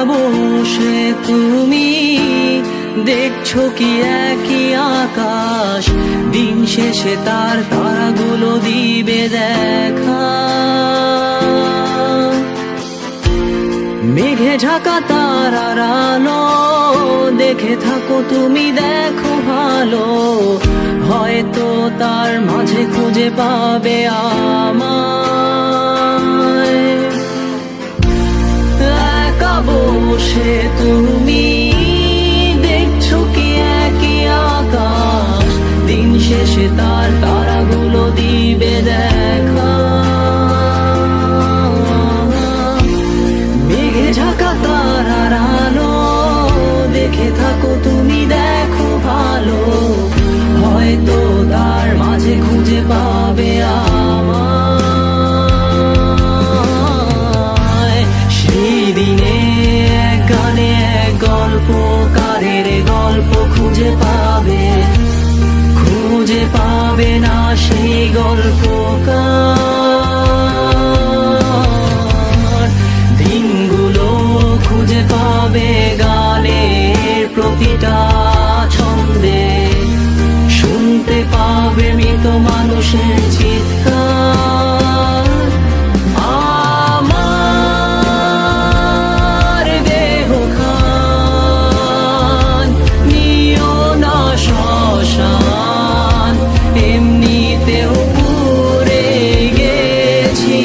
বসে তুমি দেখছো কি একই আকাশ, দিন শেষে তার তারাগুলো দিবে দেখা। মেঘে ঢাকা তারার আলো দেখে থাকো তুমি, দেখো ভালো, হয়তো তার মাঝে খুঁজে পাবে আমায়। একা বসে তুমি দেখছো কি একই আকাশ, দিন শেষে তার তারাগুলো দিবে দেখা। মেঘে ঢাকা তারার আলো দেখে থাকো তুমি, দেখো ভালো, হয়তো তার মাঝে খুঁজে পাবে আমায়। সেই দিনে এক গানে এক গল্পকারের গল্প খুঁজে পাবে, খুঁজে পাবে না সেই গল্পকার। দিনগুলো খুঁজে পাবে গানের প্রতিটা ছন্দে, শুনতে পাবে মৃত মানুষের চিৎকার। আমার দেহ খান নিও না শ্মশান, এমনিতেও পুড়ে গেছি।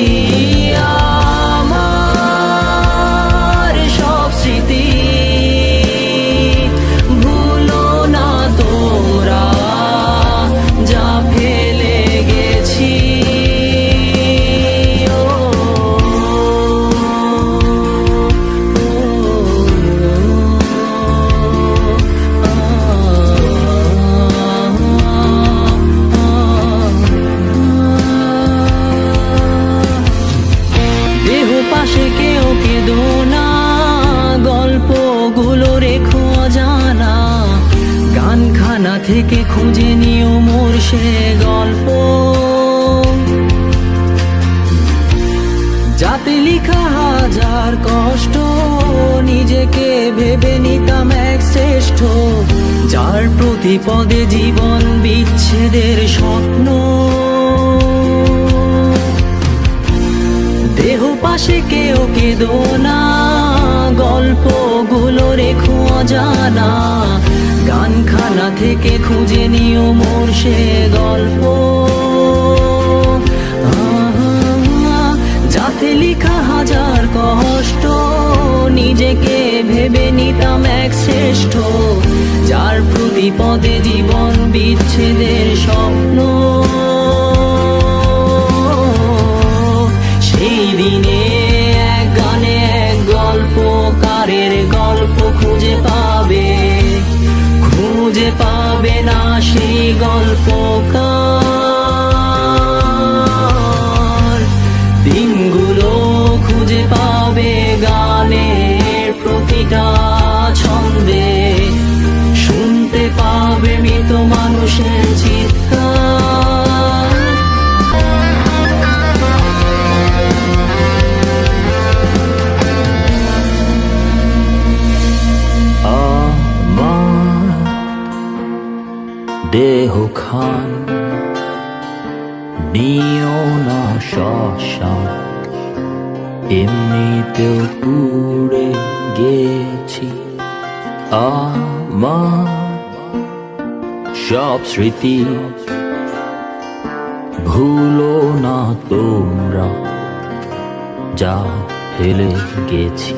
আমার সব স্মৃতি ভুলো না তোমরা, যা ফেলে গেছি। দেহ পাশে কেউ কেঁদো না, গল্পগুলো রেখো অজানা, গানখানা থেকে খুঁজে নিও মোর সে গল্প, যাতে লিখা হাজার কষ্ট নিজেকে ভেবে নিতাম এক শ্রেষ্ঠ, যার প্রতি পদে জীবন বিচ্ছেদের স্বপ্ন। দেহ পাশে কেউ কেঁদো না, গল্পগুলো রেখো অজানা, গানখানা থেকে খুঁজে নিও মোর সে গল্প, যাতে লিখা হাজার কষ্ট নিজেকে ভেবে নিতাম এক শ্রেষ্ঠ, যার প্রতি পদে জীবন বিচ্ছেদের স্বপ্ন। সেই দিনে এক গানে এক গল্পকারের গল্প খুঁজে পাবে, খুঁজে পাবে না সেই গল্পকার। দিনগুলো খুঁজে পাবে গানের প্রতিটা ছন্দে, শুনতে পাবে মৃত মানুষের চিৎকার। আমার দেহ খান নিও না শ্মশান, এমনিতেও পুড়ে গেছি। আমার সব স্মৃতি ভুলো না তোমরা, যা ফেলে গেছি।